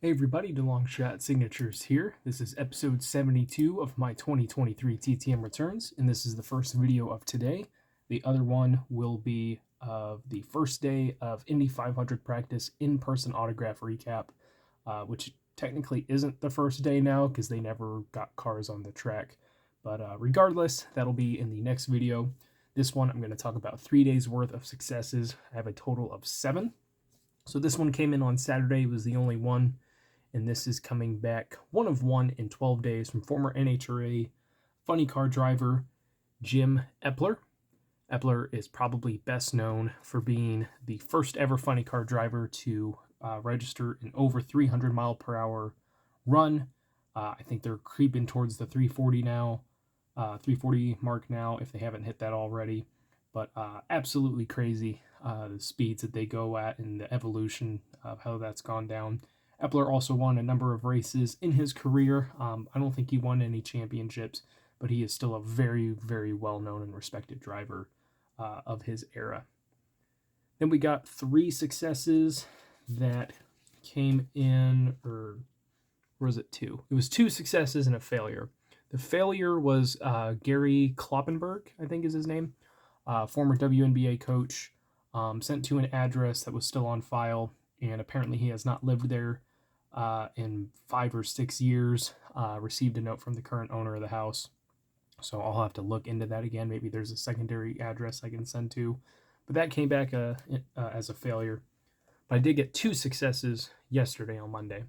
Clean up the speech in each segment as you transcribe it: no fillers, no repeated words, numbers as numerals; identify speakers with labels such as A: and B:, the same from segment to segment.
A: Hey everybody, DeLongShot Signatures here. This is episode 72 of my 2023 TTM returns, and this is the first video of today. The other one will be of the first day of Indy 500 practice in-person autograph recap, which technically isn't the first day now because they never got cars on the track. But regardless, that'll be in the next video. This one, I'm going to talk about 3 days worth of successes. I have a total of 7. So this one came in on Saturday, was the only one. And this is coming back one of one in 12 days from former NHRA funny car driver Jim Epler. Epler is probably best known for being the first ever funny car driver to register an over 300 mile per hour run. I think they're creeping towards the 340 now, 340 mark now if they haven't hit that already. But absolutely crazy the speeds that they go at and the evolution of how that's gone down. Epler also won a number of races in his career. I don't think he won any championships, but he is still a very, very well-known and respected driver of his era. Then we got 3 successes that came in, or was it 2? It was 2 successes and a failure. The failure was Gary Kloppenberg, I think is his name, former WNBA coach, sent to an address that was still on file, and apparently he has not lived there in 5 or 6 years. Received a note from the current owner of the house, so I'll have to look into that again. Maybe there's a secondary address I can send to, but that came back as a failure. But I did get 2 successes yesterday on Monday.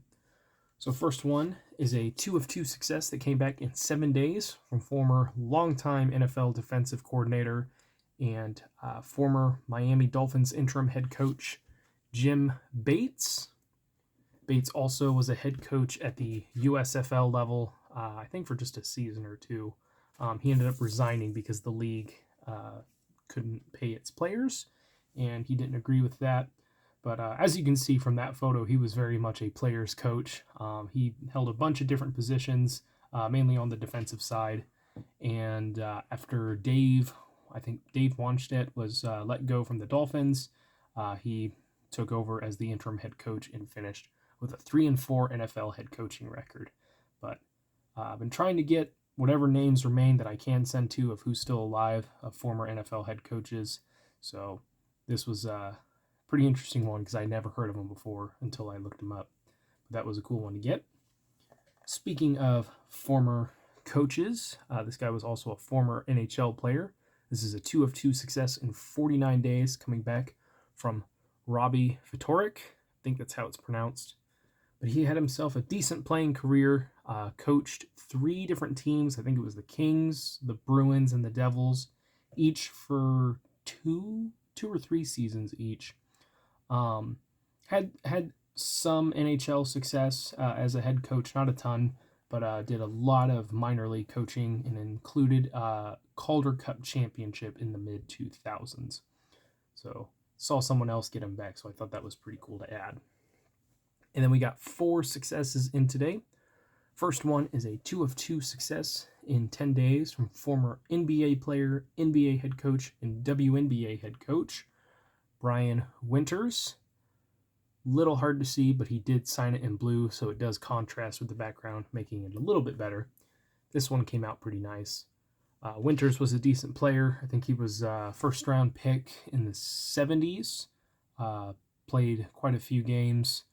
A: So first one is a 2 of 2 success that came back in 7 days from former longtime NFL defensive coordinator and former Miami Dolphins interim head coach Jim Bates. Bates also was a head coach at the USFL level, I think for just a season or 2. He ended up resigning because the league couldn't pay its players, and he didn't agree with that. But as you can see from that photo, he was very much a player's coach. He held a bunch of different positions, mainly on the defensive side. And after I think Dave Wannstedt was let go from the Dolphins, he took over as the interim head coach and finished with a 3-4 NFL head coaching record. But I've been trying to get whatever names remain that I can send to of who's still alive, of former NFL head coaches. So this was a pretty interesting one because I never heard of him before until I looked him up. But that was a cool one to get. Speaking of former coaches, this guy was also a former NHL player. This is a 2 of 2 success in 49 days, coming back from Robbie Ftorek. I think that's how it's pronounced. But he had himself a decent playing career, coached 3 different teams. I think it was the Kings, the Bruins, and the Devils, each for two or 3 seasons each. Had some NHL success as a head coach, not a ton, but did a lot of minor league coaching and included Calder Cup championship in the mid-2000s. So saw someone else get him back, so I thought that was pretty cool to add. And then we got 4 successes in today. First one is a 2 of 2 success in 10 days from former NBA player, NBA head coach, and WNBA head coach Brian Winters. Little hard to see, but he did sign it in blue, so it does contrast with the background, making it a little bit better. This one came out pretty nice. Winters was a decent player. I think he was a first-round pick in the 70s. Played quite a few games.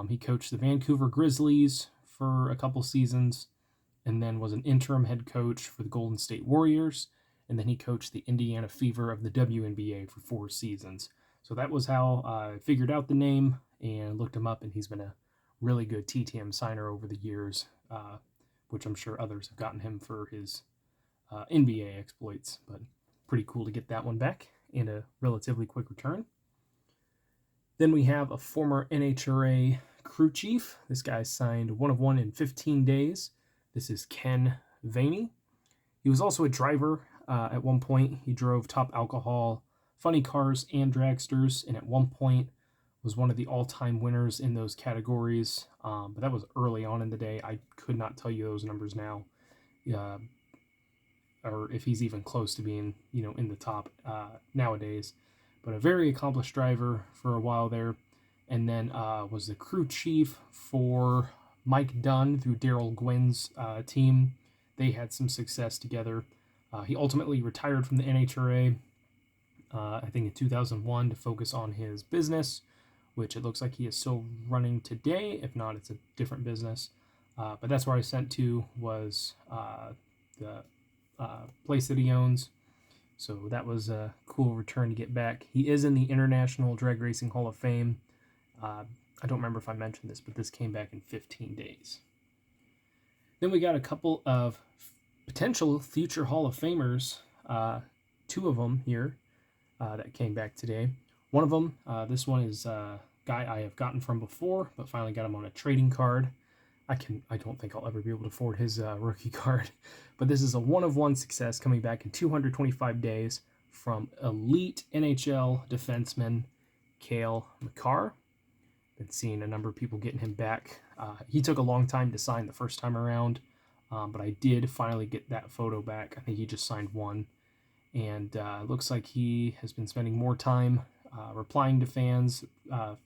A: He coached the Vancouver Grizzlies for a couple seasons, and then was an interim head coach for the Golden State Warriors, and then he coached the Indiana Fever of the WNBA for 4 seasons. So that was how I figured out the name and looked him up, and he's been a really good TTM signer over the years, which I'm sure others have gotten him for his NBA exploits, but pretty cool to get that one back in a relatively quick return. Then we have a former NHRA crew chief. This guy signed 1 of 1 in 15 days. This is Ken Vaney. He was also a driver at one point. He drove Top Alcohol, Funny Cars, and Dragsters, and at one point was one of the all-time winners in those categories. But that was early on in the day. I could not tell you those numbers now, or if he's even close to being, in the top nowadays. But a very accomplished driver for a while there. and then was the crew chief for Mike Dunn through Daryl Gwynn's team. They had some success together. He ultimately retired from the NHRA, I think in 2001, to focus on his business, which it looks like he is still running today. If not, it's a different business. But that's where I sent to, was the place that he owns. So that was a cool return to get back. He is in the International Drag Racing Hall of Fame. I don't remember if I mentioned this, but this came back in 15 days. Then we got a couple of potential future Hall of Famers, 2 of them here that came back today. One of them, this one is a guy I have gotten from before, but finally got him on a trading card. I don't think I'll ever be able to afford his rookie card, but this is a 1-of-1 success coming back in 225 days from elite NHL defenseman Cale Makar. Been seeing a number of people getting him back. He took a long time to sign the first time around, but I did finally get that photo back. I think he just signed one, and it looks like he has been spending more time replying to fans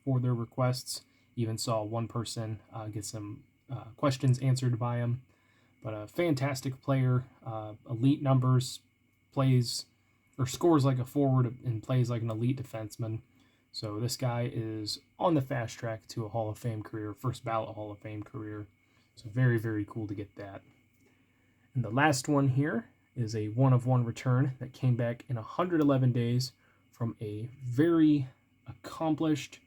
A: for their requests. Even saw one person get some questions answered by him. But a fantastic player, elite numbers, plays or scores like a forward and plays like an elite defenseman. So this guy is on the fast track to a Hall of Fame career, first ballot Hall of Fame career. So very, very cool to get that. And the last one here is a 1-of-1 return that came back in 111 days from a very accomplished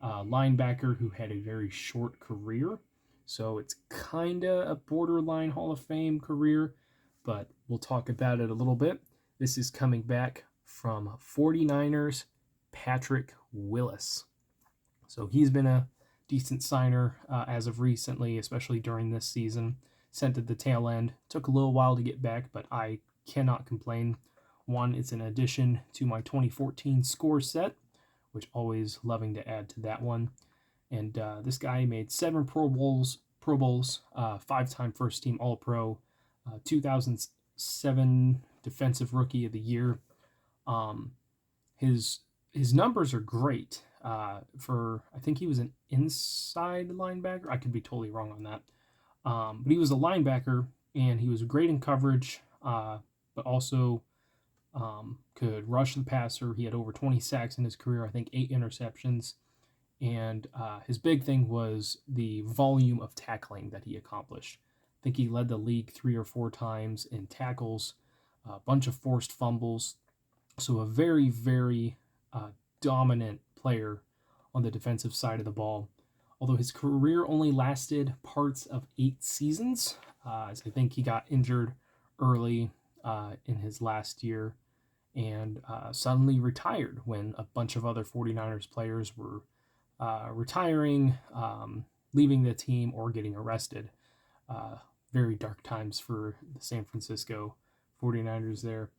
A: linebacker who had a very short career. So it's kind of a borderline Hall of Fame career, but we'll talk about it a little bit. This is coming back from 49ers Patrick Willis. So he's been a decent signer as of recently, especially during this season. Sent at the tail end. Took a little while to get back, but I cannot complain. One, it's an addition to my 2014 score set, which always loving to add to that one. And this guy made 7 Pro Bowls, 5-time first team All-Pro, 2007 Defensive Rookie of the Year. His numbers are great. I think he was an inside linebacker. I could be totally wrong on that. But he was a linebacker, and he was great in coverage, but also could rush the passer. He had over 20 sacks in his career, I think 8 interceptions. And his big thing was the volume of tackling that he accomplished. I think he led the league 3 or 4 times in tackles, a bunch of forced fumbles. So a very, very dominant player on the defensive side of the ball. Although his career only lasted parts of 8 seasons, as I think he got injured early in his last year and suddenly retired when a bunch of other 49ers players were retiring, leaving the team, or getting arrested. Very dark times for the San Francisco 49ers there.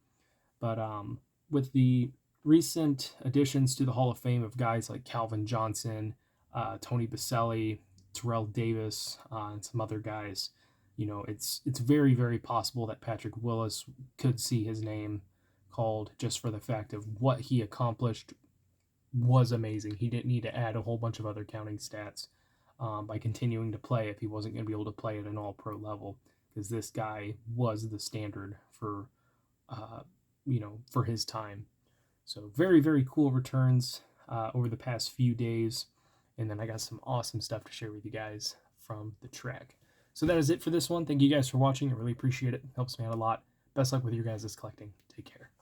A: But with the recent additions to the Hall of Fame of guys like Calvin Johnson, Tony Baselli, Terrell Davis, and some other guys, it's very, very possible that Patrick Willis could see his name called just for the fact of what he accomplished was amazing. He didn't need to add a whole bunch of other counting stats by continuing to play if he wasn't going to be able to play at an all-pro level, because this guy was the standard for his time. So very, very cool returns over the past few days. And then I got some awesome stuff to share with you guys from the track. So that is it for this one. Thank you guys for watching. I really appreciate it. It helps me out a lot. Best luck with your guys' collecting. Take care.